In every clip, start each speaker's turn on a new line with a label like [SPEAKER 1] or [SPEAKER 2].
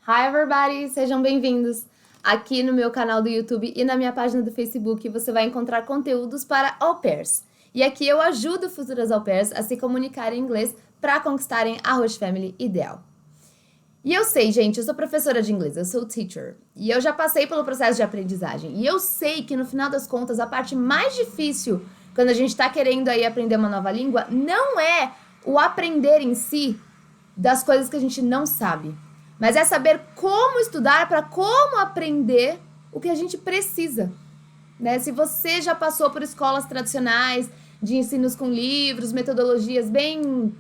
[SPEAKER 1] Hi everybody, sejam bem-vindos! Aqui no meu canal do YouTube e na minha página do Facebook você vai encontrar conteúdos para au pairs. E aqui eu ajudo futuras au pairs a se comunicarem em inglês para conquistarem a host family ideal. E eu sei, gente, eu sou professora de inglês, eu sou teacher. E eu já passei pelo processo de aprendizagem. E eu sei que no final das contas a parte mais difícil quando a gente está querendo aí aprender uma nova língua não é o aprender em si das coisas que a gente não sabe. Mas é saber como estudar para como aprender o que a gente precisa. Né? Se você já passou por escolas tradicionais de ensinos com livros, metodologias bem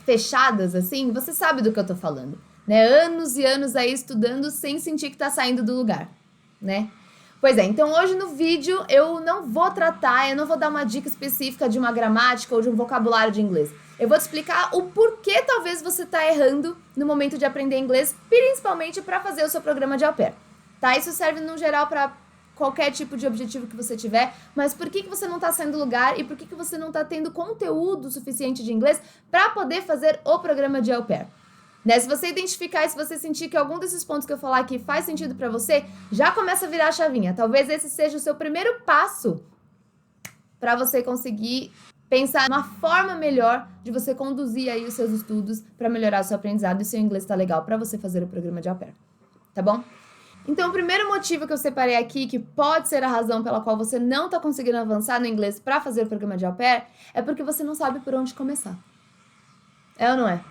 [SPEAKER 1] fechadas, assim, você sabe do que eu tô falando. Né? Anos e anos aí estudando sem sentir que tá saindo do lugar. Né? Pois é, então hoje no vídeo eu não vou dar uma dica específica de uma gramática ou de um vocabulário de inglês. Eu vou te explicar o porquê talvez você tá errando no momento de aprender inglês, principalmente para fazer o seu programa de au pair. Tá? Isso serve no geral para qualquer tipo de objetivo que você tiver, mas por que você não tá saindo do lugar e por que você não tá tendo conteúdo suficiente de inglês para poder fazer o programa de au pair? Né? Se você identificar e se você sentir que algum desses pontos que eu falar aqui faz sentido para você, já começa a virar a chavinha. Talvez esse seja o seu primeiro passo para você conseguir pensar numa forma melhor de você conduzir aí os seus estudos para melhorar o seu aprendizado e seu inglês tá legal para você fazer o programa de au pair. Tá bom? Então, o primeiro motivo que eu separei aqui, que pode ser a razão pela qual você não tá conseguindo avançar no inglês para fazer o programa de au pair, é porque você não sabe por onde começar. É ou não é?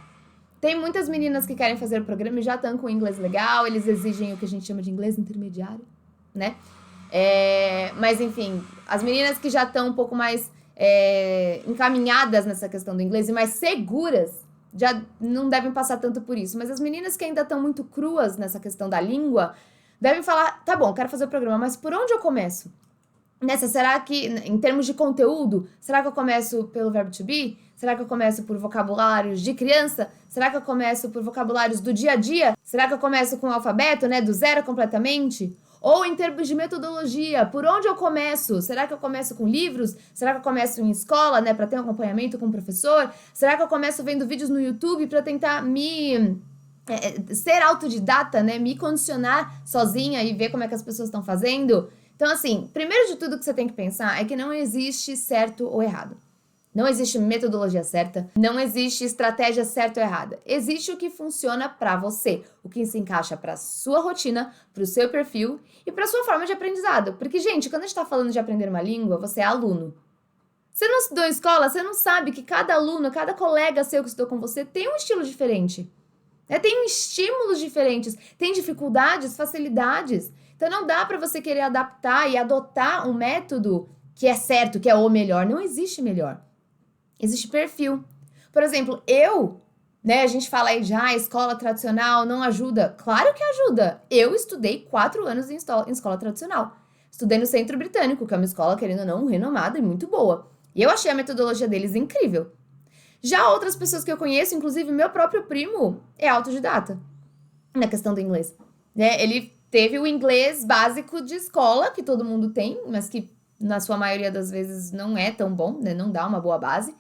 [SPEAKER 1] Tem muitas meninas que querem fazer o programa e já estão com inglês legal, eles exigem o que a gente chama de inglês intermediário, né? Mas, enfim, as meninas que já estão um pouco mais encaminhadas nessa questão do inglês e mais seguras, já não devem passar tanto por isso. Mas as meninas que ainda estão muito cruas nessa questão da língua, devem falar, tá bom, quero fazer o programa, mas por onde eu começo? Será que, em termos de conteúdo, será que eu começo pelo verbo to be? Será que eu começo por vocabulários de criança? Será que eu começo por vocabulários do dia a dia? Será que eu começo com o alfabeto, né, do zero completamente? Ou em termos de metodologia, por onde eu começo? Será que eu começo com livros? Será que eu começo em escola, né, para ter um acompanhamento com o professor? Será que eu começo vendo vídeos no YouTube para tentar ser autodidata, né, me condicionar sozinha e ver como é que as pessoas estão fazendo? Então, assim, primeiro de tudo que você tem que pensar é que não existe certo ou errado. Não existe metodologia certa, não existe estratégia certa ou errada. Existe o que funciona pra você, o que se encaixa pra sua rotina, pro seu perfil e pra sua forma de aprendizado. Porque, gente, quando a gente tá falando de aprender uma língua, você é aluno. Você não estudou em escola, você não sabe que cada aluno, cada colega seu que estudou com você tem um estilo diferente. Tem estímulos diferentes, tem dificuldades, facilidades. Então não dá pra você querer adaptar e adotar um método que é certo, que é o melhor. Não existe melhor. Existe perfil. Por exemplo, a gente fala aí de escola tradicional não ajuda. Claro que ajuda. Eu estudei 4 anos em escola tradicional. Estudei no Centro Britânico, que é uma escola, querendo ou não, renomada e muito boa. E eu achei a metodologia deles incrível. Já outras pessoas que eu conheço, inclusive meu próprio primo, é autodidata na questão do inglês. Né? Ele teve o inglês básico de escola, que todo mundo tem, mas que na sua maioria das vezes não é tão bom, né? Não dá uma boa base.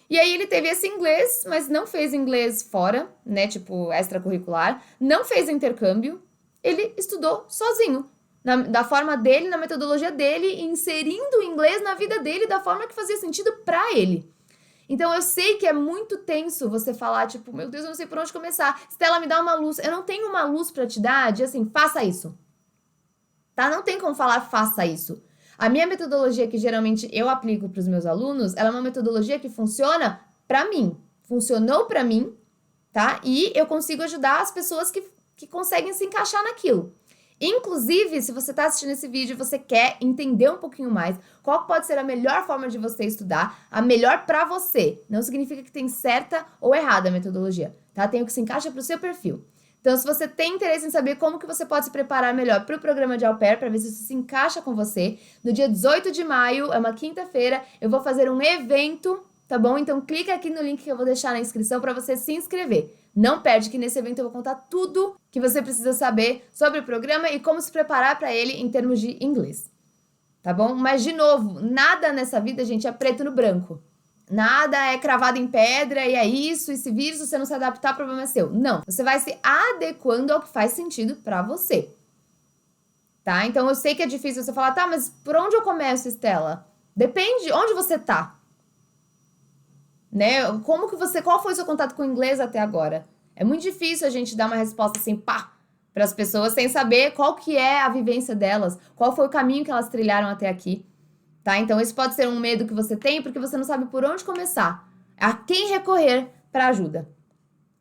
[SPEAKER 1] E aí ele teve esse inglês, mas não fez inglês fora, né, tipo extracurricular, não fez intercâmbio, ele estudou sozinho, da forma dele, na metodologia dele, inserindo o inglês na vida dele da forma que fazia sentido pra ele. Então eu sei que é muito tenso você falar, tipo, meu Deus, eu não sei por onde começar. Stella, me dá uma luz. Eu não tenho uma luz pra te dar de assim, faça isso. Tá? Não tem como falar faça isso. A minha metodologia que geralmente eu aplico para os meus alunos, ela é uma metodologia que funciona para mim. Funcionou para mim, tá? E eu consigo ajudar as pessoas que conseguem se encaixar naquilo. Inclusive, se você está assistindo esse vídeo e você quer entender um pouquinho mais qual pode ser a melhor forma de você estudar, a melhor para você. Não significa que tem certa ou errada a metodologia, tá? Tem o que se encaixa para o seu perfil. Então, se você tem interesse em saber como que você pode se preparar melhor para o programa de au pair, para ver se isso se encaixa com você, no dia 18 de maio, é uma quinta-feira, eu vou fazer um evento, tá bom? Então, clica aqui no link que eu vou deixar na inscrição para você se inscrever. Não perde que nesse evento eu vou contar tudo que você precisa saber sobre o programa e como se preparar para ele em termos de inglês, tá bom? Mas, de novo, nada nessa vida, gente, é preto no branco. Nada é cravado em pedra e é isso, e se vir, se você não se adaptar, o problema é seu. Não, você vai se adequando ao que faz sentido pra você, tá? Então eu sei que é difícil você falar, tá, mas por onde eu começo, Estela? Depende onde você tá, né? Qual foi o seu contato com o inglês até agora? É muito difícil a gente dar uma resposta assim, pá, para as pessoas sem saber qual que é a vivência delas, qual foi o caminho que elas trilharam até aqui. Tá? Então, esse pode ser um medo que você tem porque você não sabe por onde começar, a quem recorrer para ajuda,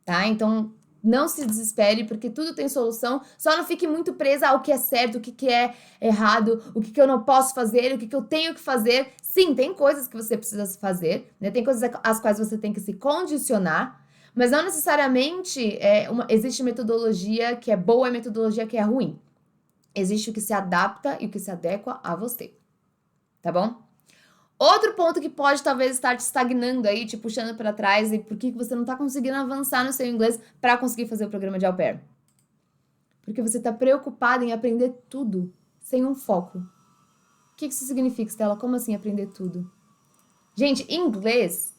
[SPEAKER 1] tá? Então, não se desespere porque tudo tem solução, só não fique muito presa ao que é certo, o que é errado, o que eu não posso fazer, o que eu tenho que fazer. Sim, tem coisas que você precisa fazer, né? Tem coisas às quais você tem que se condicionar, mas não necessariamente existe metodologia que é boa e metodologia que é ruim. Existe o que se adapta e o que se adequa a você. Tá bom? Outro ponto que pode talvez estar te estagnando aí, te puxando para trás e por que você não tá conseguindo avançar no seu inglês para conseguir fazer o programa de au pair. Porque você tá preocupada em aprender tudo sem um foco. O que isso significa, Stella? Como assim aprender tudo? Gente, inglês,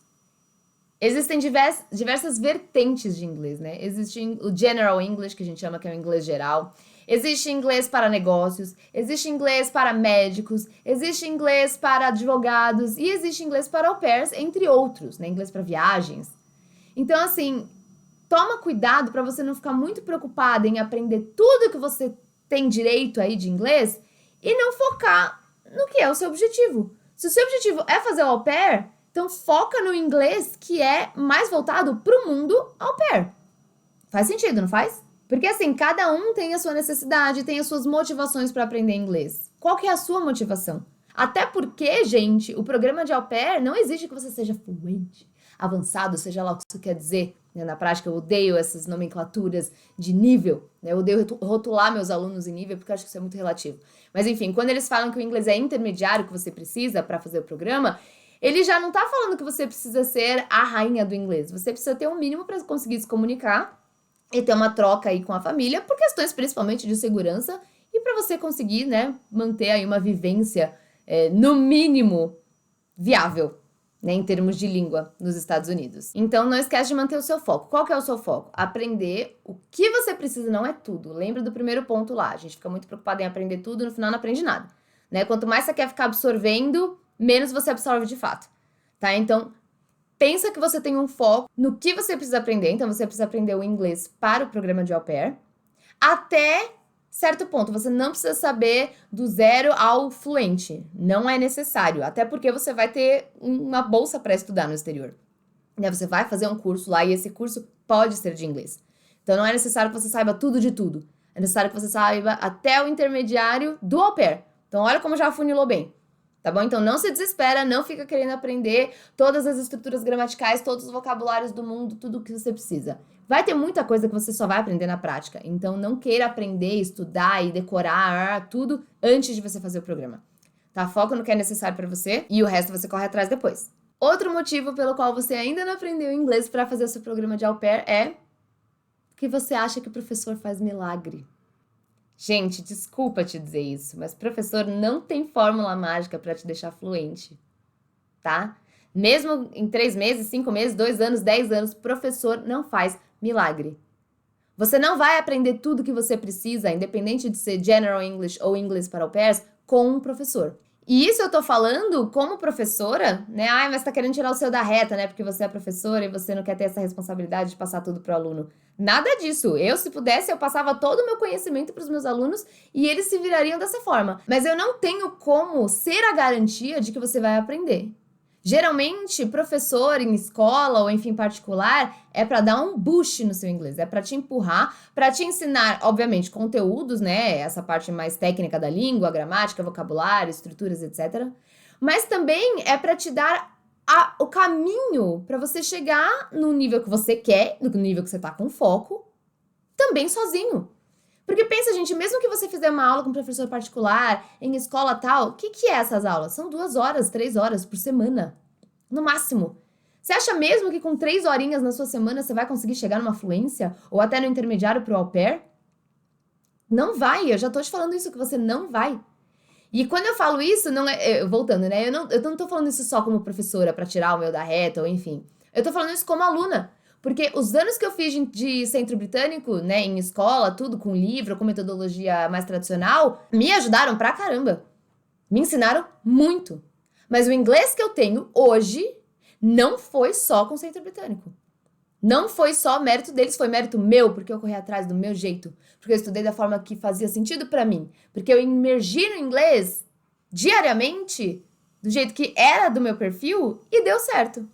[SPEAKER 1] existem diversas vertentes de inglês, né? Existe o General English, que a gente chama que é o inglês geral. Existe inglês para negócios, existe inglês para médicos, existe inglês para advogados e existe inglês para au pairs, entre outros, né? Inglês para viagens. Então, assim, toma cuidado para você não ficar muito preocupada em aprender tudo que você tem direito aí de inglês e não focar no que é o seu objetivo. Se o seu objetivo é fazer o au pair, então foca no inglês que é mais voltado para o mundo au pair. Faz sentido, não faz? Porque assim, cada um tem a sua necessidade, tem as suas motivações para aprender inglês. Qual que é a sua motivação? Até porque, gente, o programa de au pair não exige que você seja fluente, avançado, seja lá o que isso quer dizer. Né? Na prática, eu odeio essas nomenclaturas de nível. Né? Eu odeio rotular meus alunos em nível, porque eu acho que isso é muito relativo. Mas enfim, quando eles falam que o inglês é intermediário que você precisa para fazer o programa, ele já não tá falando que você precisa ser a rainha do inglês. Você precisa ter um mínimo para conseguir se comunicar e ter uma troca aí com a família, por questões principalmente de segurança e para você conseguir, né, manter aí uma vivência, no mínimo, viável, né, em termos de língua nos Estados Unidos. Então, não esquece de manter o seu foco. Qual que é o seu foco? Aprender o que você precisa, não é tudo. Lembra do primeiro ponto lá, a gente fica muito preocupado em aprender tudo, no final não aprende nada, né? Quanto mais você quer ficar absorvendo, menos você absorve de fato, tá? Então, pensa que você tem um foco no que você precisa aprender. Então, você precisa aprender o inglês para o programa de au pair. Até certo ponto, você não precisa saber do zero ao fluente. Não é necessário. Até porque você vai ter uma bolsa para estudar no exterior. Né? Você vai fazer um curso lá e esse curso pode ser de inglês. Então, não é necessário que você saiba tudo de tudo. É necessário que você saiba até o intermediário do au pair. Então, olha como já afunilou bem. Tá bom? Então não se desespera, não fica querendo aprender todas as estruturas gramaticais, todos os vocabulários do mundo, tudo o que você precisa. Vai ter muita coisa que você só vai aprender na prática. Então não queira aprender, estudar e decorar tudo antes de você fazer o programa. Tá? Foca no que é necessário para você e o resto você corre atrás depois. Outro motivo pelo qual você ainda não aprendeu inglês para fazer o seu programa de au pair é que você acha que o professor faz milagre. Gente, desculpa te dizer isso, mas professor não tem fórmula mágica para te deixar fluente, tá? Mesmo em 3 meses, 5 meses, 2 anos, 10 anos, professor não faz milagre. Você não vai aprender tudo que você precisa, independente de ser General English ou English para au pairs, com um professor. E isso eu tô falando como professora, né? Ai, mas tá querendo tirar o seu da reta, né? Porque você é professora e você não quer ter essa responsabilidade de passar tudo pro aluno. Nada disso. Eu, se pudesse, eu passava todo o meu conhecimento pros meus alunos e eles se virariam dessa forma. Mas eu não tenho como ser a garantia de que você vai aprender. Geralmente, professor em escola ou enfim particular é para dar um boost no seu inglês, é para te empurrar, para te ensinar, obviamente, conteúdos, né? Essa parte mais técnica da língua, gramática, vocabulário, estruturas, etc. Mas também é para te dar o caminho para você chegar no nível que você quer, no nível que você tá com foco, também sozinho. Porque pensa, gente, mesmo que você fizer uma aula com um professor particular, em escola tal, o que é essas aulas? São 2 horas, 3 horas por semana, no máximo. Você acha mesmo que com 3 horinhas na sua semana você vai conseguir chegar numa fluência? Ou até no intermediário pro au pair? Não vai, eu já tô te falando isso, que você não vai. E quando eu falo isso, não é, voltando, né? Eu não tô falando isso só como professora pra tirar o meu da reta, ou enfim. Eu tô falando isso como aluna. Porque os anos que eu fiz de centro britânico, né, em escola, tudo com livro, com metodologia mais tradicional, me ajudaram pra caramba. Me ensinaram muito. Mas o inglês que eu tenho hoje não foi só com o centro britânico. Não foi só mérito deles, foi mérito meu, porque eu corri atrás do meu jeito, porque eu estudei da forma que fazia sentido pra mim, porque eu imergi no inglês diariamente, do jeito que era do meu perfil, e deu certo.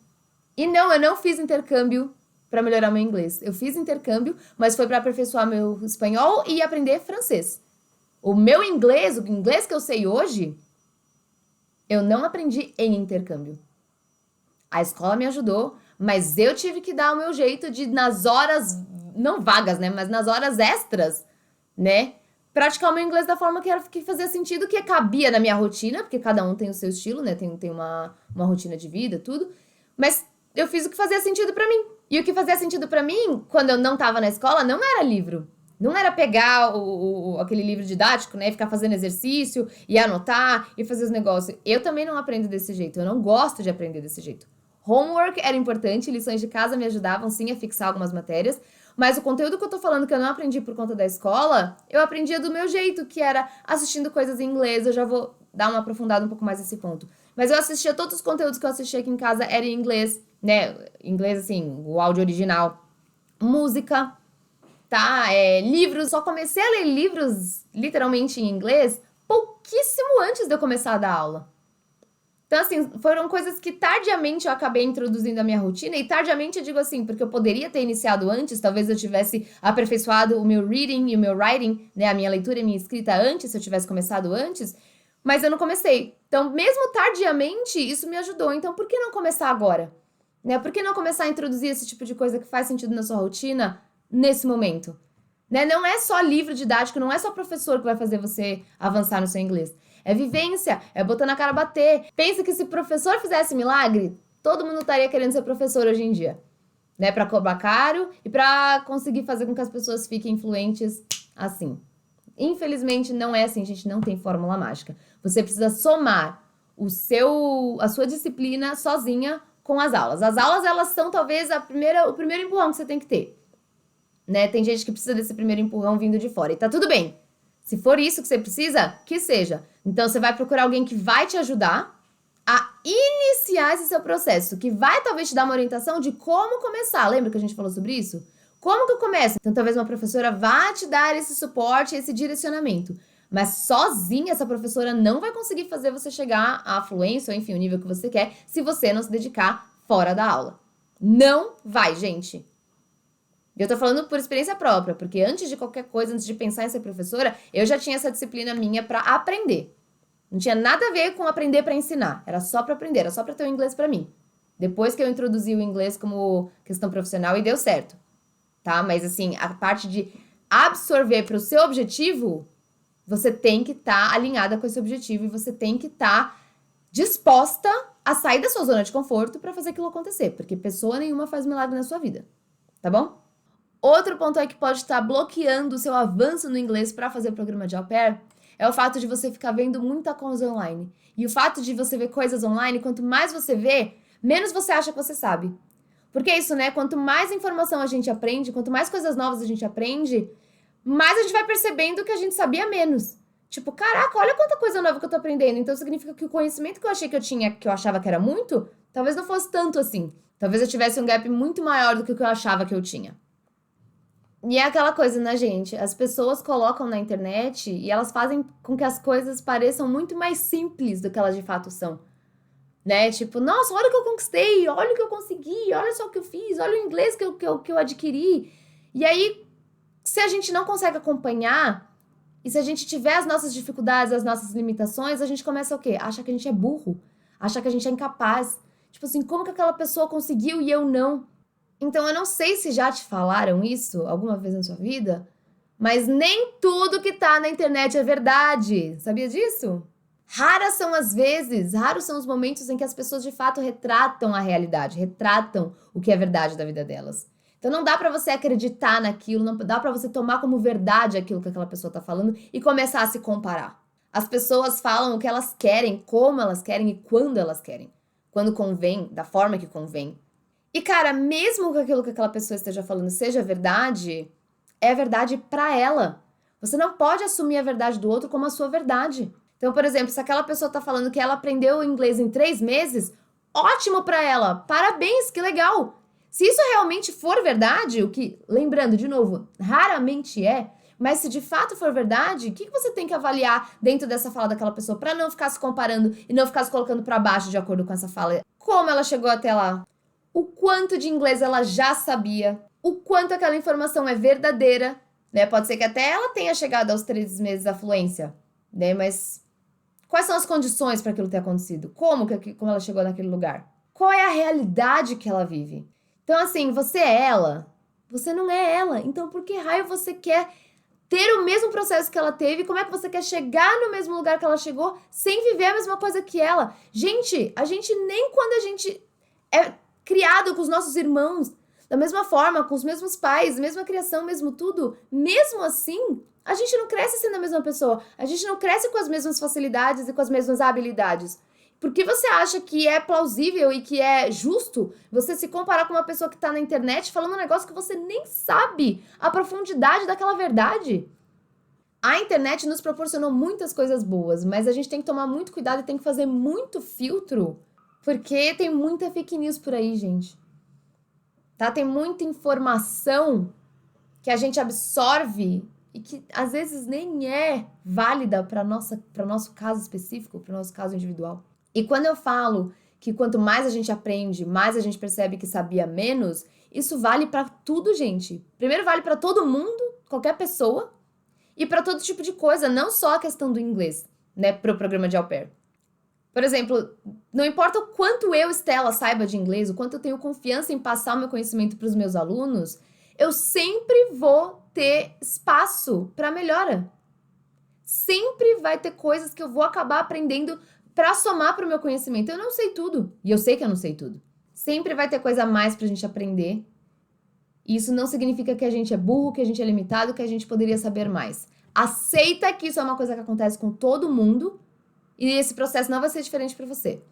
[SPEAKER 1] E não, eu não fiz intercâmbio pra melhorar meu inglês. Eu fiz intercâmbio, mas foi pra aperfeiçoar meu espanhol e aprender francês. O meu inglês, o inglês que eu sei hoje, eu não aprendi em intercâmbio. A escola me ajudou, mas eu tive que dar o meu jeito de, nas horas, não vagas, né? Mas nas horas extras, né? Praticar o meu inglês da forma que fazia sentido, que cabia na minha rotina, porque cada um tem o seu estilo, né? Tem uma rotina de vida, tudo. Mas eu fiz o que fazia sentido pra mim. E o que fazia sentido pra mim, quando eu não tava na escola, não era livro. Não era pegar aquele livro didático, né? E ficar fazendo exercício, e anotar, e fazer os negócios. Eu também não aprendo desse jeito. Eu não gosto de aprender desse jeito. Homework era importante, lições de casa me ajudavam sim a fixar algumas matérias, mas o conteúdo que eu tô falando que eu não aprendi por conta da escola, eu aprendia do meu jeito, que era assistindo coisas em inglês. Eu já vou dar uma aprofundada um pouco mais nesse ponto. Mas eu assistia, todos os conteúdos que eu assistia aqui em casa eram em inglês, né? Inglês, assim, o áudio original. Música, tá? Livros, só comecei a ler livros literalmente em inglês pouquíssimo antes de eu começar a dar aula. Então, assim, foram coisas que tardiamente eu acabei introduzindo à minha rotina, e tardiamente eu digo assim, porque eu poderia ter iniciado antes, talvez eu tivesse aperfeiçoado o meu reading e o meu writing, né, a minha leitura e minha escrita antes, se eu tivesse começado antes, mas eu não comecei. Então, mesmo tardiamente, isso me ajudou. Então, por que não começar agora? Né? Por que não começar a introduzir esse tipo de coisa que faz sentido na sua rotina nesse momento? Né? Não é só livro didático, não é só professor que vai fazer você avançar no seu inglês. É vivência, é botar na cara bater. Pensa que se professor fizesse milagre, todo mundo estaria querendo ser professor hoje em dia. Né? Pra cobrar caro e pra conseguir fazer com que as pessoas fiquem influentes assim. Infelizmente não é assim, a gente não tem fórmula mágica. Você precisa somar a sua disciplina sozinha com as aulas. As aulas, elas são talvez o primeiro empurrão que você tem que ter. Né? Tem gente que precisa desse primeiro empurrão vindo de fora. E tá tudo bem. Se for isso que você precisa, que seja. Então, você vai procurar alguém que vai te ajudar a iniciar esse seu processo, que vai talvez te dar uma orientação de como começar. Lembra que a gente falou sobre isso? Como que eu começo? Então, talvez uma professora vá te dar esse suporte, esse direcionamento. Mas sozinha, essa professora não vai conseguir fazer você chegar à fluência, ou enfim, o nível que você quer, se você não se dedicar fora da aula. Não vai, gente. Eu tô falando por experiência própria, porque antes de qualquer coisa, antes de pensar em ser professora, eu já tinha essa disciplina minha pra aprender. Não tinha nada a ver com aprender pra ensinar, era só pra aprender, era só pra ter o inglês pra mim. Depois que eu introduzi o inglês como questão profissional e deu certo, tá? Mas assim, a parte de absorver pro seu objetivo, você tem que estar alinhada com esse objetivo e você tem que estar disposta a sair da sua zona de conforto pra fazer aquilo acontecer, porque pessoa nenhuma faz milagre na sua vida, tá bom? Outro ponto aí que pode estar bloqueando o seu avanço no inglês para fazer o programa de au pair é o fato de você ficar vendo muita coisa online. E o fato de você ver coisas online, quanto mais você vê, menos você acha que você sabe. Porque é isso, né? Quanto mais informação a gente aprende, quanto mais coisas novas a gente aprende, mais a gente vai percebendo que a gente sabia menos. Tipo, caraca, olha quanta coisa nova que eu tô aprendendo. Então significa que o conhecimento que eu achei que eu tinha, que eu achava que era muito, talvez não fosse tanto assim. Talvez eu tivesse um gap muito maior do que o que eu achava que eu tinha. E é aquela coisa, né, gente? As pessoas colocam na internet e elas fazem com que as coisas pareçam muito mais simples do que elas de fato são. Né? Tipo, nossa, olha o que eu conquistei, olha o que eu consegui, olha só o que eu fiz, olha o inglês que eu adquiri. E aí, se a gente não consegue acompanhar, e se a gente tiver as nossas dificuldades, as nossas limitações, a gente começa o quê? Achar que a gente é burro, achar que a gente é incapaz. Tipo assim, como que aquela pessoa conseguiu e eu não? Então, eu não sei se já te falaram isso alguma vez na sua vida, mas nem tudo que tá na internet é verdade. Sabia disso? Raras são as vezes, raros são os momentos em que as pessoas de fato retratam a realidade, retratam o que é verdade da vida delas. Então não dá pra você acreditar naquilo, não dá pra você tomar como verdade aquilo que aquela pessoa tá falando e começar a se comparar. As pessoas falam o que elas querem, como elas querem e quando elas querem. Quando convém, da forma que convém. E, cara, mesmo que aquilo que aquela pessoa esteja falando seja verdade, é verdade pra ela. Você não pode assumir a verdade do outro como a sua verdade. Então, por exemplo, se aquela pessoa tá falando que ela aprendeu inglês em 3 meses, ótimo pra ela! Parabéns, que legal! Se isso realmente for verdade, o que, lembrando, de novo, raramente é, mas se de fato for verdade, o que você tem que avaliar dentro dessa fala daquela pessoa pra não ficar se comparando e não ficar se colocando pra baixo de acordo com essa fala? Como ela chegou até lá? O quanto de inglês ela já sabia? O quanto aquela informação é verdadeira? Né? Pode ser que até ela tenha chegado aos 3 meses da fluência, né? Mas quais são as condições para aquilo ter acontecido? Como ela chegou naquele lugar? Qual é a realidade que ela vive? Então, assim, você é ela? Você não é ela. Então, por que raio você quer ter o mesmo processo que ela teve? Como é que você quer chegar no mesmo lugar que ela chegou sem viver a mesma coisa que ela? Gente, a gente nem quando a gente é criado com os nossos irmãos, da mesma forma, com os mesmos pais, mesma criação, mesmo tudo, mesmo assim, a gente não cresce sendo a mesma pessoa. A gente não cresce com as mesmas facilidades e com as mesmas habilidades. Por que você acha que é plausível e que é justo você se comparar com uma pessoa que tá na internet falando um negócio que você nem sabe a profundidade daquela verdade? A internet nos proporcionou muitas coisas boas, mas a gente tem que tomar muito cuidado e tem que fazer muito filtro, porque tem muita fake news por aí, gente. Tá? Tem muita informação que a gente absorve e que às vezes nem é válida para nosso caso específico, para o nosso caso individual. E quando eu falo que quanto mais a gente aprende, mais a gente percebe que sabia menos, isso vale para tudo, gente. Primeiro vale para todo mundo, qualquer pessoa, e para todo tipo de coisa, não só a questão do inglês, né, pro programa de au pair. Por exemplo, não importa o quanto eu, Estela, saiba de inglês, o quanto eu tenho confiança em passar o meu conhecimento para os meus alunos, eu sempre vou ter espaço para melhora. Sempre vai ter coisas que eu vou acabar aprendendo para somar para o meu conhecimento. Eu não sei tudo, e eu sei que eu não sei tudo. Sempre vai ter coisa a mais pra gente aprender. E isso não significa que a gente é burro, que a gente é limitado, que a gente poderia saber mais. Aceita que isso é uma coisa que acontece com todo mundo e esse processo não vai ser diferente para você.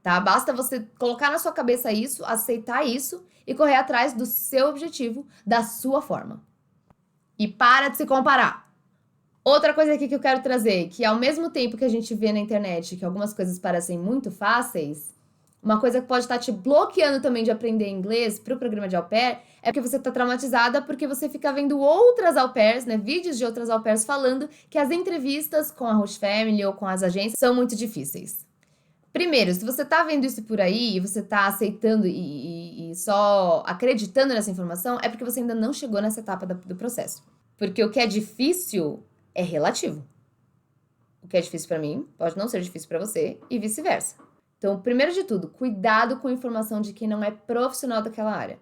[SPEAKER 1] Tá? Basta você colocar na sua cabeça isso, aceitar isso e correr atrás do seu objetivo, da sua forma. E para de se comparar. Outra coisa aqui que eu quero trazer, que ao mesmo tempo que a gente vê na internet que algumas coisas parecem muito fáceis, uma coisa que pode estar te bloqueando também de aprender inglês para o programa de au pair é porque você está traumatizada porque você fica vendo outras au pairs, né, vídeos de outras au pairs falando que as entrevistas com a host family ou com as agências são muito difíceis. Primeiro, se você tá vendo isso por aí e você tá aceitando e só acreditando nessa informação, é porque você ainda não chegou nessa etapa do processo. Porque o que é difícil é relativo. O que é difícil pra mim pode não ser difícil pra você e vice-versa. Então, primeiro de tudo, cuidado com a informação de quem não é profissional daquela área.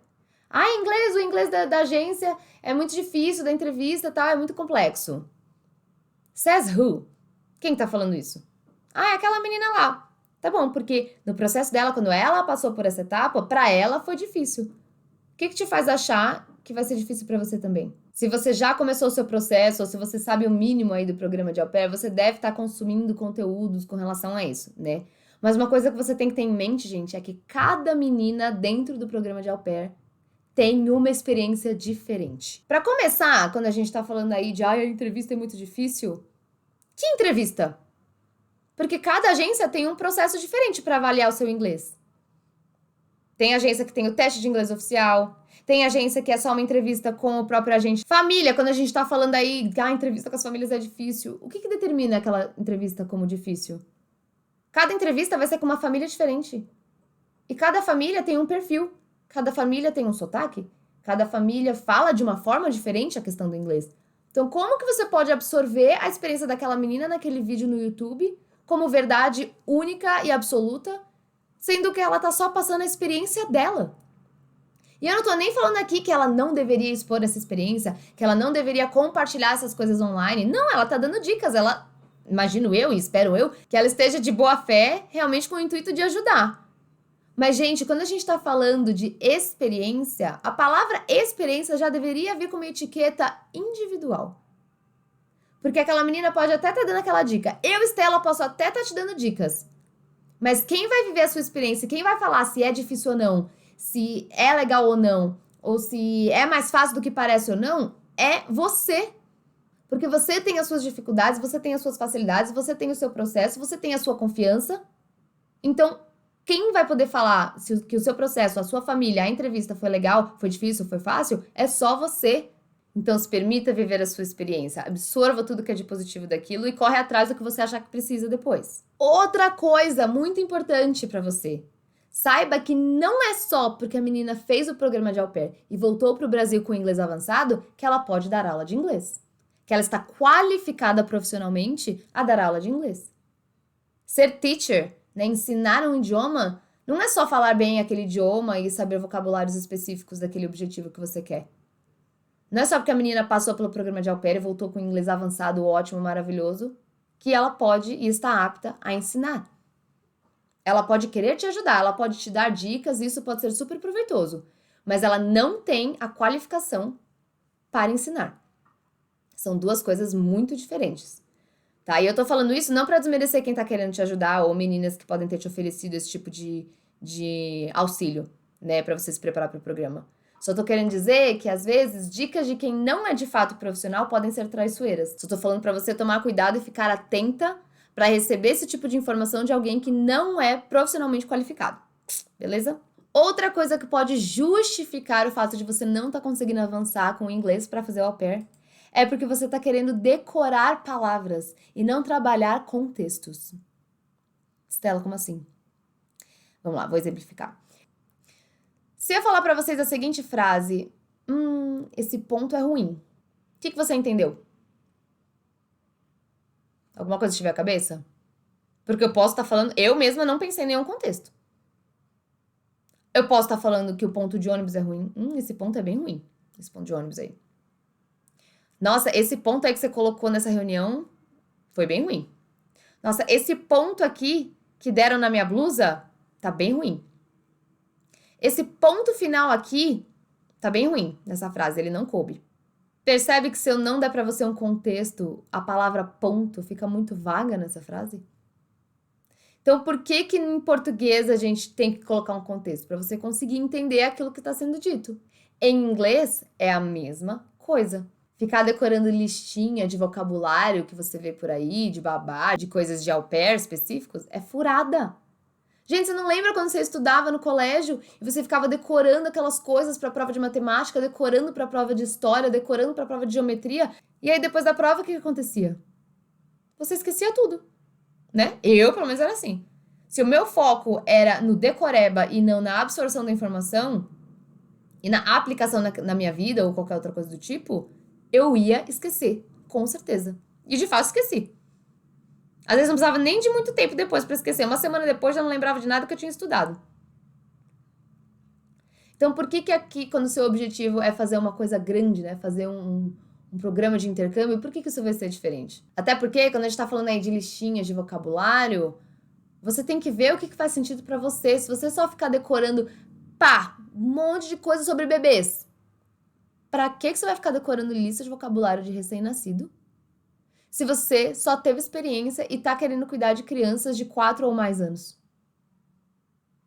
[SPEAKER 1] Ah, o inglês da agência é muito difícil, da entrevista, tá? É muito complexo. Says who? Quem tá falando isso? Ah, é aquela menina lá. Tá bom, porque no processo dela, quando ela passou por essa etapa, pra ela foi difícil. O que te faz achar que vai ser difícil pra você também? Se você já começou o seu processo, ou se você sabe o mínimo aí do programa de au pair, você deve estar consumindo conteúdos com relação a isso, né? Mas uma coisa que você tem que ter em mente, gente, é que cada menina dentro do programa de au pair tem uma experiência diferente. Pra começar, quando a gente tá falando aí de a entrevista é muito difícil, que entrevista? Porque cada agência tem um processo diferente para avaliar o seu inglês. Tem agência que tem o teste de inglês oficial, tem agência que é só uma entrevista com o próprio agente. Família, quando a gente tá falando aí que a entrevista com as famílias é difícil, o que determina aquela entrevista como difícil? Cada entrevista vai ser com uma família diferente. E cada família tem um perfil, cada família tem um sotaque, cada família fala de uma forma diferente a questão do inglês. Então, como que você pode absorver a experiência daquela menina naquele vídeo no YouTube como verdade única e absoluta, sendo que ela tá só passando a experiência dela? E eu não tô nem falando aqui que ela não deveria expor essa experiência, que ela não deveria compartilhar essas coisas online. Não, ela tá dando dicas, ela, imagino eu e espero eu, que ela esteja de boa fé, realmente com o intuito de ajudar. Mas, gente, quando a gente tá falando de experiência, a palavra experiência já deveria vir com uma etiqueta individual. Porque aquela menina pode até estar dando aquela dica. Eu, Estela, posso até estar te dando dicas. Mas quem vai viver a sua experiência, quem vai falar se é difícil ou não, se é legal ou não, ou se é mais fácil do que parece ou não, é você. Porque você tem as suas dificuldades, você tem as suas facilidades, você tem o seu processo, você tem a sua confiança. Então, quem vai poder falar que o seu processo, a sua família, a entrevista foi legal, foi difícil, foi fácil, é só você. Então, se permita viver a sua experiência, absorva tudo que é de positivo daquilo e corre atrás do que você achar que precisa depois. Outra coisa muito importante para você. Saiba que não é só porque a menina fez o programa de au pair e voltou para o Brasil com inglês avançado que ela pode dar aula de inglês. Que ela está qualificada profissionalmente a dar aula de inglês. Ser teacher, né, ensinar um idioma, não é só falar bem aquele idioma e saber vocabulários específicos daquele objetivo que você quer. Não é só porque a menina passou pelo programa de au pair e voltou com inglês avançado, ótimo, maravilhoso, que ela pode e está apta a ensinar. Ela pode querer te ajudar, ela pode te dar dicas, e isso pode ser super proveitoso, mas ela não tem a qualificação para ensinar. São duas coisas muito diferentes, tá? E eu tô falando isso não para desmerecer quem tá querendo te ajudar ou meninas que podem ter te oferecido esse tipo de auxílio, né, para você se preparar para o programa. Só tô querendo dizer que, às vezes, dicas de quem não é de fato profissional podem ser traiçoeiras. Só tô falando para você tomar cuidado e ficar atenta para receber esse tipo de informação de alguém que não é profissionalmente qualificado, beleza? Outra coisa que pode justificar o fato de você não estar conseguindo avançar com o inglês para fazer o au pair é porque você está querendo decorar palavras e não trabalhar contextos. Estela, como assim? Vamos lá, vou exemplificar. Se eu falar para vocês a seguinte frase, esse ponto é ruim. O que você entendeu? Alguma coisa estiver à cabeça? Porque eu posso estar falando, eu mesma não pensei em nenhum contexto. Eu posso estar falando que o ponto de ônibus é ruim. Esse ponto é bem ruim, esse ponto de ônibus aí. Nossa, esse ponto aí que você colocou nessa reunião foi bem ruim. Nossa, esse ponto aqui que deram na minha blusa tá bem ruim. Esse ponto final aqui tá bem ruim nessa frase, ele não coube. Percebe que se eu não der pra você um contexto, a palavra ponto fica muito vaga nessa frase? Então, por que em português a gente tem que colocar um contexto? Para você conseguir entender aquilo que está sendo dito. Em inglês, é a mesma coisa. Ficar decorando listinha de vocabulário que você vê por aí, de babá, de coisas de au pair específicos, é furada. Gente, você não lembra quando você estudava no colégio e você ficava decorando aquelas coisas para a prova de matemática, decorando para a prova de história, decorando para a prova de geometria? E aí, depois da prova, o que acontecia? Você esquecia tudo, né? Eu, pelo menos, era assim. Se o meu foco era no decoreba e não na absorção da informação e na aplicação na minha vida ou qualquer outra coisa do tipo, eu ia esquecer, com certeza. E de fato esqueci. Às vezes não precisava nem de muito tempo depois para esquecer. Uma semana depois já não lembrava de nada que eu tinha estudado. Então, por que aqui, quando o seu objetivo é fazer uma coisa grande, né? Fazer um programa de intercâmbio, por que isso vai ser diferente? Até porque, quando a gente tá falando aí de listinhas de vocabulário, você tem que ver o que faz sentido para você. Se você só ficar decorando, um monte de coisa sobre bebês, pra que você vai ficar decorando lista de vocabulário de recém-nascido? Se você só teve experiência e tá querendo cuidar de crianças de 4 ou mais anos.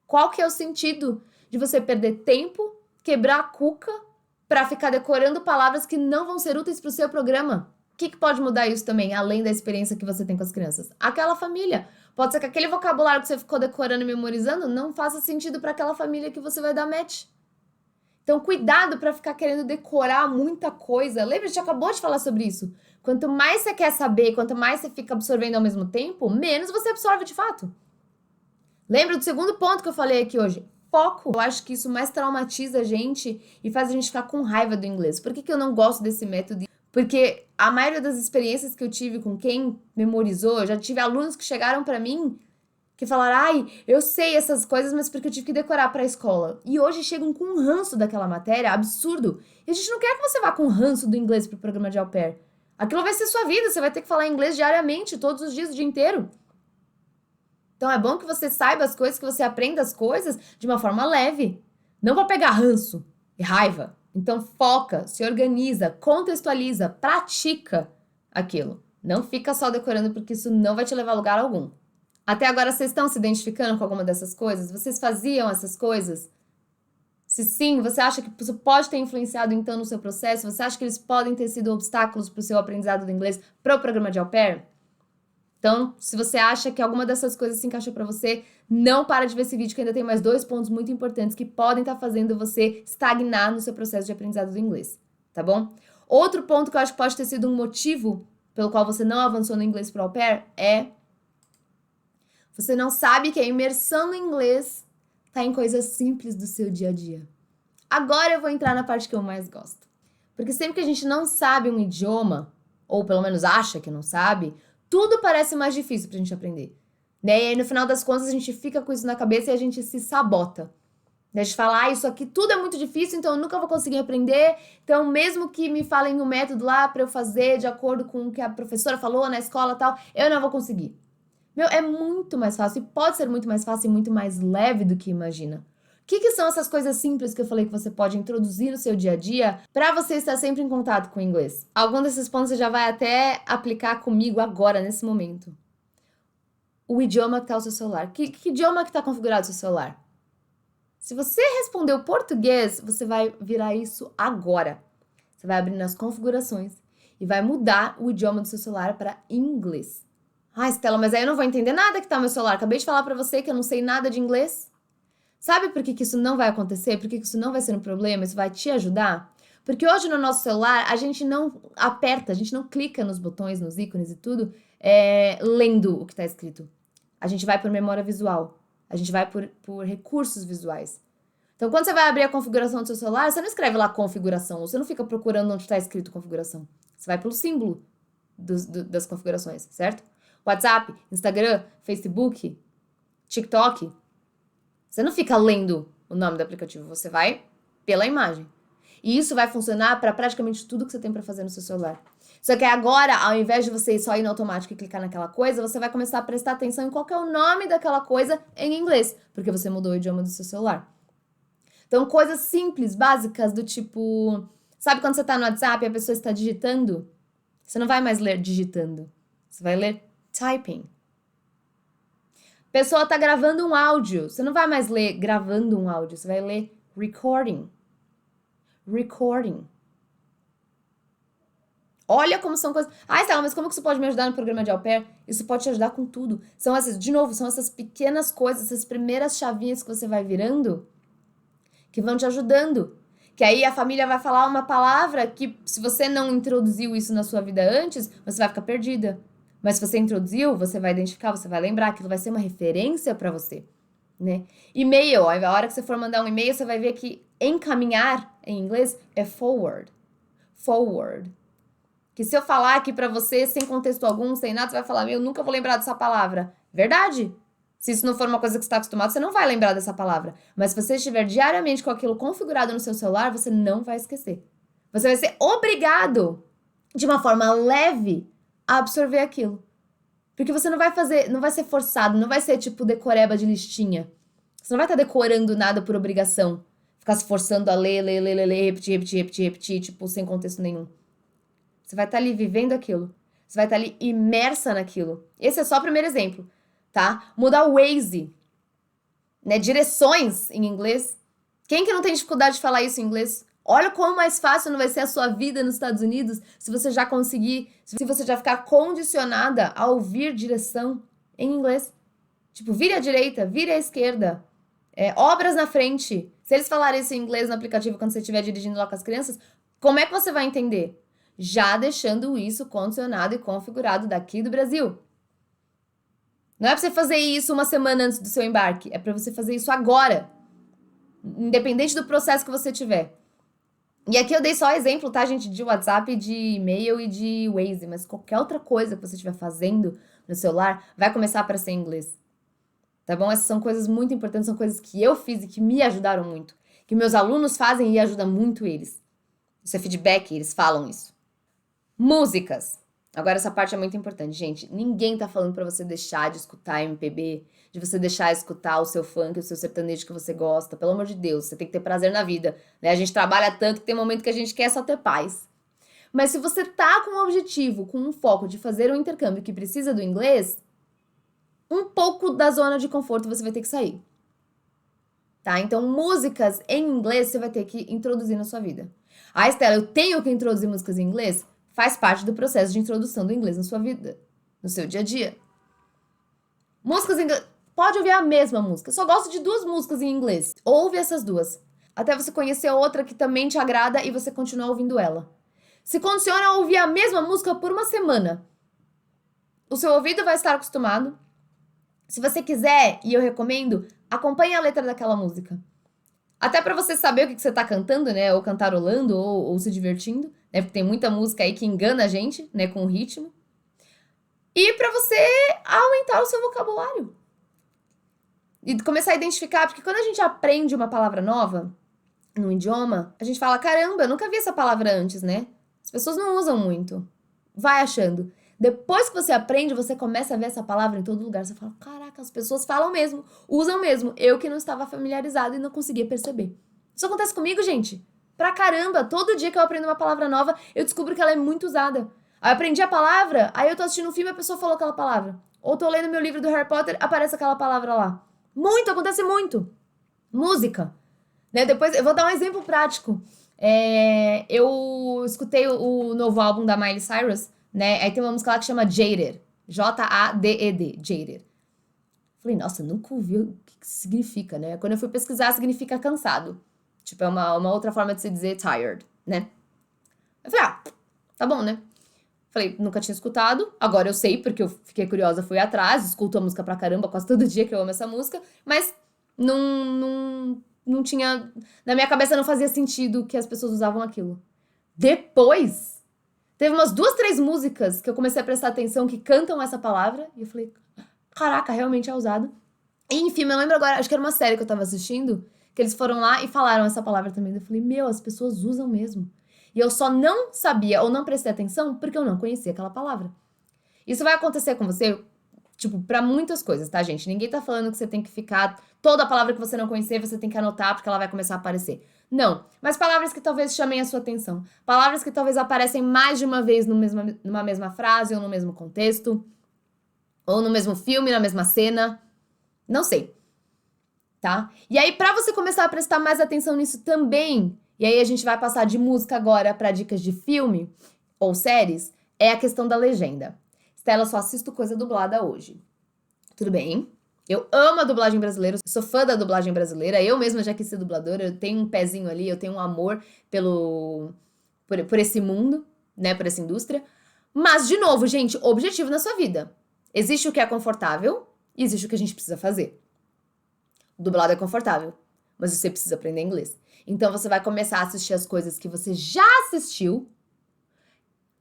[SPEAKER 1] Qual que é o sentido de você perder tempo, quebrar a cuca, pra ficar decorando palavras que não vão ser úteis pro seu programa? O que pode mudar isso também, além da experiência que você tem com as crianças? Aquela família. Pode ser que aquele vocabulário que você ficou decorando e memorizando não faça sentido para aquela família que você vai dar match. Então, cuidado para ficar querendo decorar muita coisa. Lembra, a gente acabou de falar sobre isso. Quanto mais você quer saber, quanto mais você fica absorvendo ao mesmo tempo, menos você absorve de fato. Lembra do segundo ponto que eu falei aqui hoje? Foco. Eu acho que isso mais traumatiza a gente e faz a gente ficar com raiva do inglês. Por que eu não gosto desse método? Porque a maioria das experiências que eu tive com quem memorizou, eu já tive alunos que chegaram pra mim que falaram, ai, eu sei essas coisas, mas porque eu tive que decorar pra escola. E hoje chegam com um ranço daquela matéria, absurdo. E a gente não quer que você vá com ranço do inglês pro programa de au pair. Aquilo vai ser sua vida, você vai ter que falar inglês diariamente, todos os dias, o dia inteiro. Então é bom que você saiba as coisas, que você aprenda as coisas de uma forma leve. Não pra pegar ranço e raiva. Então foca, se organiza, contextualiza, pratica aquilo. Não fica só decorando porque isso não vai te levar a lugar algum. Até agora vocês estão se identificando com alguma dessas coisas? Vocês faziam essas coisas? Se sim, você acha que isso pode ter influenciado então no seu processo? Você acha que eles podem ter sido obstáculos para o seu aprendizado do inglês para o programa de au pair? Então, se você acha que alguma dessas coisas se encaixou para você, não para de ver esse vídeo que ainda tem mais 2 pontos muito importantes que podem estar fazendo você estagnar no seu processo de aprendizado do inglês, tá bom? Outro ponto que eu acho que pode ter sido um motivo pelo qual você não avançou no inglês para au pair é você não sabe que a imersão no inglês tá em coisas simples do seu dia a dia. Agora eu vou entrar na parte que eu mais gosto. Porque sempre que a gente não sabe um idioma, ou pelo menos acha que não sabe, tudo parece mais difícil pra gente aprender. Né? E aí, no final das contas, a gente fica com isso na cabeça e a gente se sabota. A gente fala, isso aqui tudo é muito difícil, então eu nunca vou conseguir aprender. Então, mesmo que me falem um método lá pra eu fazer de acordo com o que a professora falou na escola e tal, eu não vou conseguir. Meu, é muito mais fácil, e pode ser muito mais fácil e muito mais leve do que imagina. O que são essas coisas simples que eu falei que você pode introduzir no seu dia a dia para você estar sempre em contato com o inglês? Algum desses pontos você já vai até aplicar comigo agora, nesse momento. O idioma que está no seu celular. Que idioma que está configurado no seu celular? Se você respondeu português, você vai virar isso agora. Você vai abrir nas configurações e vai mudar o idioma do seu celular para inglês. Estela, mas aí eu não vou entender nada que tá no meu celular. Acabei de falar pra você que eu não sei nada de inglês. Sabe por que isso não vai acontecer? Por que isso não vai ser um problema? Isso vai te ajudar? Porque hoje no nosso celular a gente não aperta, a gente não clica nos botões, nos ícones e tudo, lendo o que tá escrito. A gente vai por memória visual. A gente vai por recursos visuais. Então, quando você vai abrir a configuração do seu celular, você não escreve lá configuração, você não fica procurando onde está escrito configuração. Você vai pelo símbolo das configurações, certo? WhatsApp, Instagram, Facebook, TikTok. Você não fica lendo o nome do aplicativo, você vai pela imagem. E isso vai funcionar para praticamente tudo que você tem para fazer no seu celular. Só que agora, ao invés de você só ir no automático e clicar naquela coisa, você vai começar a prestar atenção em qual que é o nome daquela coisa em inglês, porque você mudou o idioma do seu celular. Então, coisas simples, básicas, do tipo... Sabe quando você tá no WhatsApp e a pessoa está digitando? Você não vai mais ler digitando. Você vai ler typing. Pessoa tá gravando um áudio. Você não vai mais ler gravando um áudio. Você vai ler recording. Recording. Olha como são coisas... Stella, mas como que isso pode me ajudar no programa de au pair? Isso pode te ajudar com tudo. São essas pequenas coisas, essas primeiras chavinhas que você vai virando que vão te ajudando. Que aí a família vai falar uma palavra que, se você não introduziu isso na sua vida antes, você vai ficar perdida. Mas se você introduziu, você vai identificar, você vai lembrar, aquilo vai ser uma referência para você, né? E-mail, a hora que você for mandar um e-mail, você vai ver que encaminhar em inglês é forward. Forward. Que se eu falar aqui para você, sem contexto algum, sem nada, você vai falar, eu nunca vou lembrar dessa palavra. Verdade. Se isso não for uma coisa que você está acostumado, você não vai lembrar dessa palavra. Mas se você estiver diariamente com aquilo configurado no seu celular, você não vai esquecer. Você vai ser obrigado, de uma forma leve, a absorver aquilo. Porque você não vai fazer, não vai ser forçado, não vai ser tipo decoreba de listinha. Você não vai estar decorando nada por obrigação. Ficar se forçando a ler, repetir, tipo, sem contexto nenhum. Você vai estar ali vivendo aquilo. Você vai estar ali imersa naquilo. Esse é só o primeiro exemplo. Tá? Mudar o Waze, né? Direções em inglês. Quem que não tem dificuldade de falar isso em inglês? Olha como mais fácil não vai ser a sua vida nos Estados Unidos se você já conseguir, se você já ficar condicionada a ouvir direção em inglês. Tipo, vire à direita, vire à esquerda. Obras na frente. Se eles falarem isso em inglês no aplicativo quando você estiver dirigindo lá com as crianças, como é que você vai entender? Já deixando isso condicionado e configurado daqui do Brasil. Não é pra você fazer isso uma semana antes do seu embarque. É pra você fazer isso agora. Independente do processo que você tiver. E aqui eu dei só exemplo, tá, gente? De WhatsApp, de e-mail e de Waze. Mas qualquer outra coisa que você estiver fazendo no celular vai começar a aparecer em inglês. Tá bom? Essas são coisas muito importantes. São coisas que eu fiz e que me ajudaram muito. Que meus alunos fazem e ajuda muito eles. Isso é feedback, eles falam isso. Músicas. Agora essa parte é muito importante, gente. Ninguém tá falando pra você deixar de escutar MPB, de você deixar de escutar o seu funk, o seu sertanejo que você gosta. Pelo amor de Deus, você tem que ter prazer na vida, né? A gente trabalha tanto que tem momento que a gente quer só ter paz. Mas se você tá com um objetivo, com um foco de fazer um intercâmbio que precisa do inglês, um pouco da zona de conforto você vai ter que sair. Tá? Então, músicas em inglês você vai ter que introduzir na sua vida. Ah, Estela, eu tenho que introduzir músicas em inglês? Faz parte do processo de introdução do inglês na sua vida, no seu dia a dia. Músicas em inglês. Pode ouvir a mesma música. Só gosto de 2 músicas em inglês. Ouve essas 2. Até você conhecer outra que também te agrada e você continuar ouvindo ela. Se condiciona a ouvir a mesma música por uma semana. O seu ouvido vai estar acostumado. Se você quiser, e eu recomendo, acompanhe a letra daquela música. Até pra você saber o que você tá cantando, né? Ou cantarolando, ou se divertindo, né? Porque tem muita música aí que engana a gente, né? Com o ritmo. E pra você aumentar o seu vocabulário. E começar a identificar, porque quando a gente aprende uma palavra nova, no idioma, a gente fala, caramba, eu nunca vi essa palavra antes, né? As pessoas não usam muito. Vai achando. Depois que você aprende, você começa a ver essa palavra em todo lugar. Você fala, caraca, as pessoas falam mesmo, usam mesmo. Eu que não estava familiarizada e não conseguia perceber. Isso acontece comigo, gente. Pra caramba, todo dia que eu aprendo uma palavra nova, eu descubro que ela é muito usada. Aí eu aprendi a palavra, aí eu tô assistindo um filme e a pessoa falou aquela palavra. Ou tô lendo meu livro do Harry Potter, aparece aquela palavra lá. Muito, acontece muito. Música. Né? Depois, eu vou dar um exemplo prático. Eu escutei o novo álbum da Miley Cyrus, né? Aí tem uma música lá que chama Jaded. J-A-D-E-D. Jaded. Falei, nossa, nunca ouvi o que significa, né? Quando eu fui pesquisar, significa cansado. Tipo, é uma outra forma de se dizer tired, né? Eu falei, tá bom, né? Falei, nunca tinha escutado, agora eu sei, porque eu fiquei curiosa, fui atrás, escuto a música pra caramba, quase todo dia que eu amo essa música, mas não tinha... Na minha cabeça não fazia sentido que as pessoas usavam aquilo. Depois, teve umas 2, 3 músicas que eu comecei a prestar atenção que cantam essa palavra, e eu falei, caraca, realmente é usado. E, enfim, eu lembro agora, acho que era uma série que eu tava assistindo, que eles foram lá e falaram essa palavra também. Eu falei, meu, as pessoas usam mesmo. E eu só não sabia ou não prestei atenção porque eu não conhecia aquela palavra. Isso vai acontecer com você, tipo, pra muitas coisas, tá, gente? Ninguém tá falando que você tem que ficar... Toda palavra que você não conhecer, você tem que anotar porque ela vai começar a aparecer. Não. Mas palavras que talvez chamem a sua atenção. Palavras que talvez aparecem mais de uma vez numa mesma frase ou no mesmo contexto. Ou no mesmo filme, na mesma cena. Não sei. Tá? E aí, pra você começar a prestar mais atenção nisso também... E aí a gente vai passar de música agora para dicas de filme ou séries, é a questão da legenda. Estela, só assisto coisa dublada hoje. Tudo bem? Eu amo a dublagem brasileira, sou fã da dublagem brasileira, eu mesma já quis ser dubladora, eu tenho um pezinho ali, eu tenho um amor por esse mundo, né, por essa indústria. Mas, de novo, gente, objetivo na sua vida. Existe o que é confortável e existe o que a gente precisa fazer. O dublado é confortável, mas você precisa aprender inglês. Então, você vai começar a assistir as coisas que você já assistiu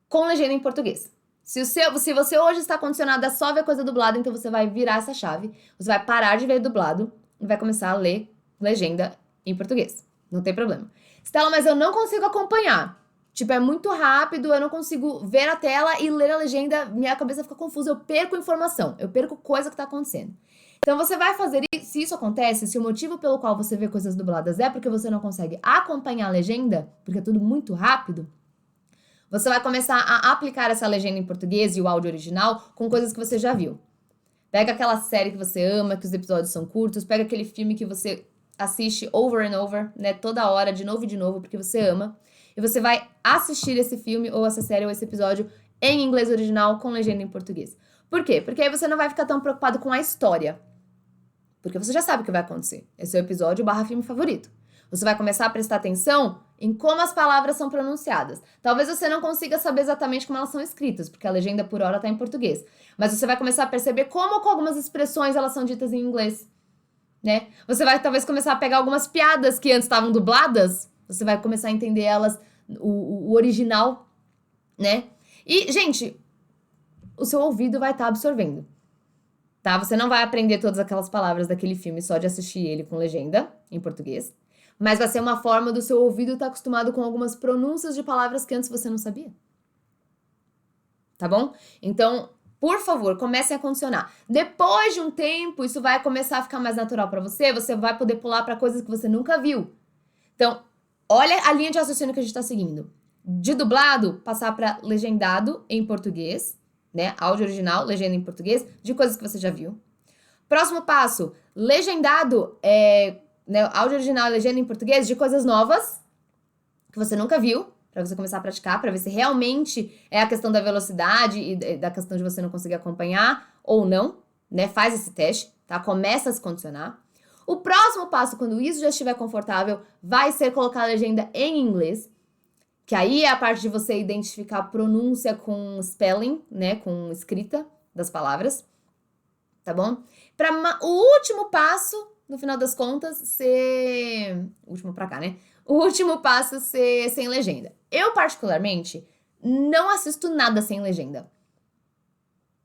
[SPEAKER 1] com legenda em português. Se você hoje está condicionado a só ver coisa dublada, então você vai virar essa chave. Você vai parar de ver dublado e vai começar a ler legenda em português. Não tem problema. Estela, mas eu não consigo acompanhar. Tipo, é muito rápido, eu não consigo ver a tela e ler a legenda. Minha cabeça fica confusa, eu perco informação. Eu perco coisa que tá acontecendo. Então, você vai fazer isso, se isso acontece, se o motivo pelo qual você vê coisas dubladas é porque você não consegue acompanhar a legenda, porque é tudo muito rápido, você vai começar a aplicar essa legenda em português e o áudio original com coisas que você já viu. Pega aquela série que você ama, que os episódios são curtos, pega aquele filme que você assiste over and over, né, toda hora, de novo, porque você ama, e você vai assistir esse filme, ou essa série, ou esse episódio em inglês original com legenda em português. Por quê? Porque aí você não vai ficar tão preocupado com a história. Porque você já sabe o que vai acontecer. Esse é o episódio / filme favorito. Você vai começar a prestar atenção em como as palavras são pronunciadas. Talvez você não consiga saber exatamente como elas são escritas, porque a legenda por hora tá em português. Mas você vai começar a perceber como com algumas expressões elas são ditas em inglês, né? Você vai talvez começar a pegar algumas piadas que antes estavam dubladas, você vai começar a entender elas, o original, né? E, gente, o seu ouvido vai estar absorvendo. Tá? Você não vai aprender todas aquelas palavras daquele filme só de assistir ele com legenda em português, mas vai ser uma forma do seu ouvido estar acostumado com algumas pronúncias de palavras que antes você não sabia. Tá bom? Então, por favor, comecem a condicionar. Depois de um tempo, isso vai começar a ficar mais natural pra você, você vai poder pular pra coisas que você nunca viu. Então, olha a linha de raciocínio que a gente tá seguindo. De dublado, passar para legendado em português, né? Áudio original, legenda em português, de coisas que você já viu. Próximo passo, legendado, né, áudio original e legenda em português de coisas novas que você nunca viu, para você começar a praticar, para ver se realmente é a questão da velocidade e da questão de você não conseguir acompanhar ou não, né? Faz esse teste, tá? Começa a se condicionar. O próximo passo, quando isso já estiver confortável, vai ser colocar a legenda em inglês, que aí é a parte de você identificar a pronúncia com spelling, né? Com escrita das palavras, tá bom? Para o último passo, no final das contas, ser... Último pra cá, né? O último passo ser sem legenda. Eu, particularmente, não assisto nada sem legenda.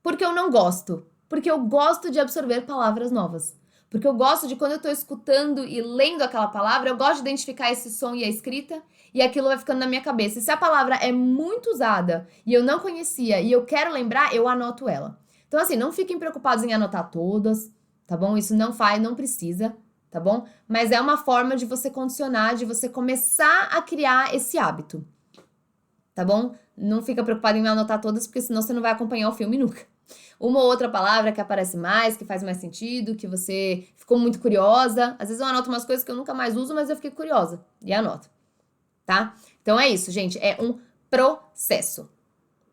[SPEAKER 1] Porque eu não gosto. Porque eu gosto de absorver palavras novas. Porque eu gosto de, quando eu tô escutando e lendo aquela palavra, eu gosto de identificar esse som e a escrita, e aquilo vai ficando na minha cabeça. E se a palavra é muito usada e eu não conhecia e eu quero lembrar, eu anoto ela. Então, assim, não fiquem preocupados em anotar todas, tá bom? Isso não precisa, tá bom? Mas é uma forma de você condicionar, de você começar a criar esse hábito, tá bom? Não fica preocupado em anotar todas, porque senão você não vai acompanhar o filme nunca. Uma ou outra palavra que aparece mais, que faz mais sentido, que você ficou muito curiosa. Às vezes eu anoto umas coisas que eu nunca mais uso, mas eu fiquei curiosa e anoto, tá? Então é isso, gente, é um processo,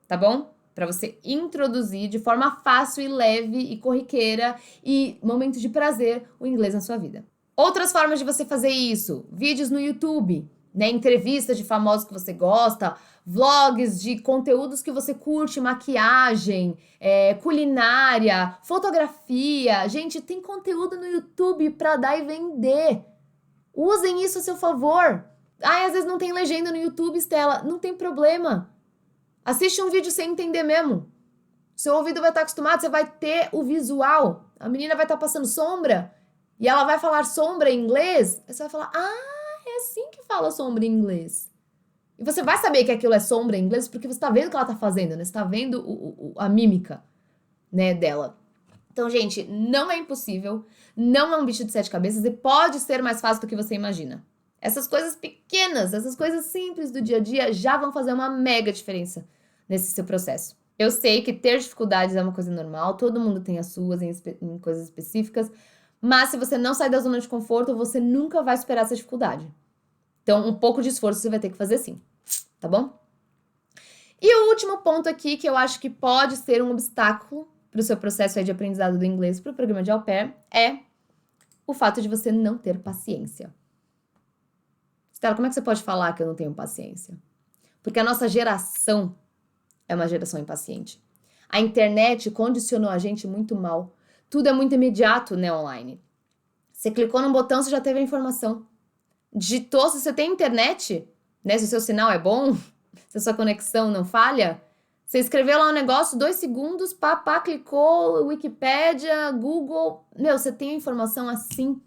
[SPEAKER 1] tá bom? Para você introduzir de forma fácil e leve e corriqueira e momento de prazer o inglês na sua vida. Outras formas de você fazer isso: vídeos no YouTube, né? Entrevistas de famosos que você gosta, vlogs de conteúdos que você curte, maquiagem, culinária, fotografia. Gente, tem conteúdo no YouTube para dar e vender. Usem isso a seu favor. Ai, às vezes não tem legenda no YouTube, Estela. Não tem problema. Assiste um vídeo sem entender mesmo. Seu ouvido vai estar acostumado, você vai ter o visual. A menina vai estar passando sombra e ela vai falar sombra em inglês. Aí você vai falar, é assim que fala sombra em inglês. E você vai saber que aquilo é sombra em inglês porque você está vendo o que ela está fazendo, né? Você está vendo a mímica, né, dela. Então, gente, não é impossível, não é um bicho de sete cabeças e pode ser mais fácil do que você imagina. Essas coisas pequenas, essas coisas simples do dia a dia já vão fazer uma mega diferença nesse seu processo. Eu sei que ter dificuldades é uma coisa normal, todo mundo tem as suas em coisas específicas, mas se você não sair da zona de conforto, você nunca vai superar essa dificuldade. Então, um pouco de esforço você vai ter que fazer sim, tá bom? E o último ponto aqui, que eu acho que pode ser um obstáculo para o seu processo aí de aprendizado do inglês para o programa de au pair, é o fato de você não ter paciência. Estela, como é que você pode falar que eu não tenho paciência? Porque a nossa geração é uma geração impaciente. A internet condicionou a gente muito mal. Tudo é muito imediato, né, online. Você clicou num botão, você já teve a informação. Digitou, se você tem internet, né, se o seu sinal é bom, se a sua conexão não falha, você escreveu lá um negócio, 2 segundos, pá, clicou, Wikipédia, Google, você tem a informação assim.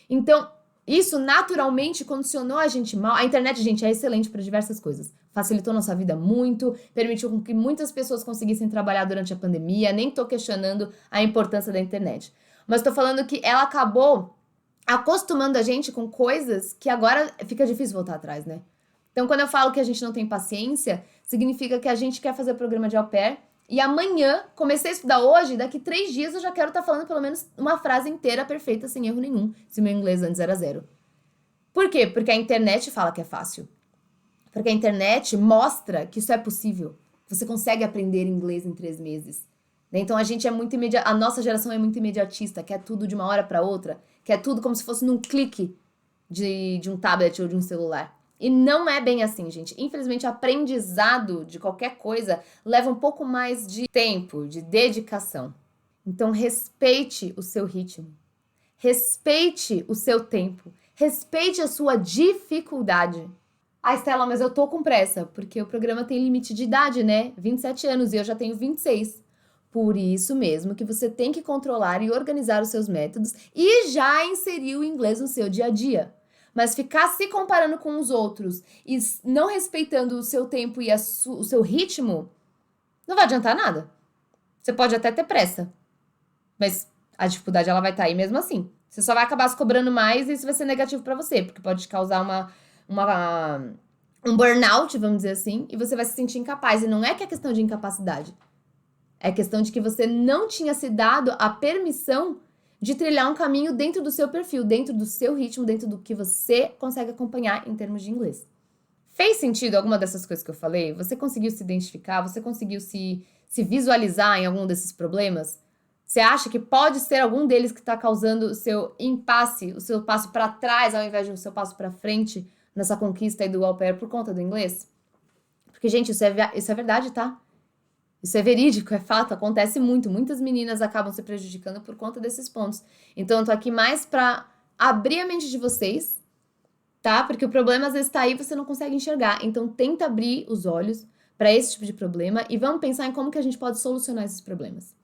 [SPEAKER 1] Então, isso naturalmente condicionou a gente mal. A internet, gente, é excelente para diversas coisas. Facilitou nossa vida muito, permitiu com que muitas pessoas conseguissem trabalhar durante a pandemia. Nem tô questionando a importância da internet. Mas tô falando que ela acabou acostumando a gente com coisas que agora fica difícil voltar atrás, né? Então, quando eu falo que a gente não tem paciência, significa que a gente quer fazer programa de au pair e amanhã, comecei a estudar hoje, daqui 3 dias eu já quero estar falando pelo menos uma frase inteira perfeita, sem erro nenhum, se meu inglês antes era 0. Por quê? Porque a internet fala que é fácil. Porque a internet mostra que isso é possível. Você consegue aprender inglês em 3 meses. Né? Então a gente é muito a nossa geração é muito imediatista, quer tudo de uma hora para outra, quer tudo como se fosse num clique de um tablet ou de um celular. E não é bem assim, gente. Infelizmente, o aprendizado de qualquer coisa leva um pouco mais de tempo, de dedicação. Então, respeite o seu ritmo. Respeite o seu tempo. Respeite a sua dificuldade. Estela, mas eu tô com pressa, porque o programa tem limite de idade, né? 27 anos e eu já tenho 26. Por isso mesmo que você tem que controlar e organizar os seus métodos e já inserir o inglês no seu dia a dia. Mas ficar se comparando com os outros e não respeitando o seu tempo e o seu ritmo, não vai adiantar nada. Você pode até ter pressa, mas a dificuldade ela vai estar aí mesmo assim. Você só vai acabar se cobrando mais e isso vai ser negativo para você, porque pode causar um burnout, vamos dizer assim, e você vai se sentir incapaz. E não é que é questão de incapacidade. É questão de que você não tinha se dado a permissão de trilhar um caminho dentro do seu perfil, dentro do seu ritmo, dentro do que você consegue acompanhar em termos de inglês. Fez sentido alguma dessas coisas que eu falei? Você conseguiu se identificar? Você conseguiu se visualizar em algum desses problemas? Você acha que pode ser algum deles que está causando o seu impasse, o seu passo para trás ao invés do seu passo para frente nessa conquista aí do au pair por conta do inglês? Porque, gente, isso é verdade, tá? Isso é verídico, é fato, acontece muito. Muitas meninas acabam se prejudicando por conta desses pontos. Então, eu tô aqui mais pra abrir a mente de vocês, tá? Porque o problema às vezes tá aí e você não consegue enxergar. Então, tenta abrir os olhos pra esse tipo de problema e vamos pensar em como que a gente pode solucionar esses problemas,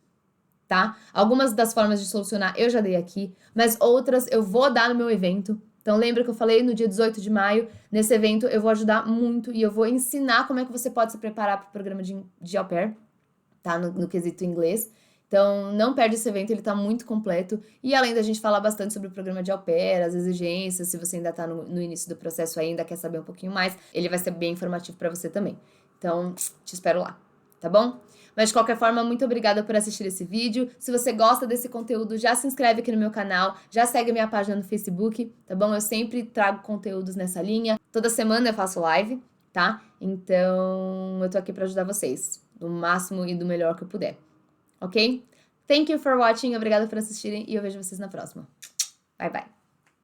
[SPEAKER 1] tá? Algumas das formas de solucionar eu já dei aqui, mas outras eu vou dar no meu evento. Então, lembra que eu falei no dia 18 de maio? Nesse evento eu vou ajudar muito e eu vou ensinar como é que você pode se preparar para o programa de au pair, tá? No quesito inglês. Então, não perde esse evento, ele tá muito completo. E além da gente falar bastante sobre o programa de au pair, as exigências, se você ainda tá no início do processo ainda, quer saber um pouquinho mais, ele vai ser bem informativo para você também. Então, te espero lá, tá bom? Mas de qualquer forma, muito obrigada por assistir esse vídeo. Se você gosta desse conteúdo, já se inscreve aqui no meu canal, já segue a minha página no Facebook, tá bom? Eu sempre trago conteúdos nessa linha. Toda semana eu faço live, tá? Então, eu tô aqui para ajudar vocês, do máximo e do melhor que eu puder, ok? Thank you for watching, obrigada por assistirem e eu vejo vocês na próxima. Bye, bye!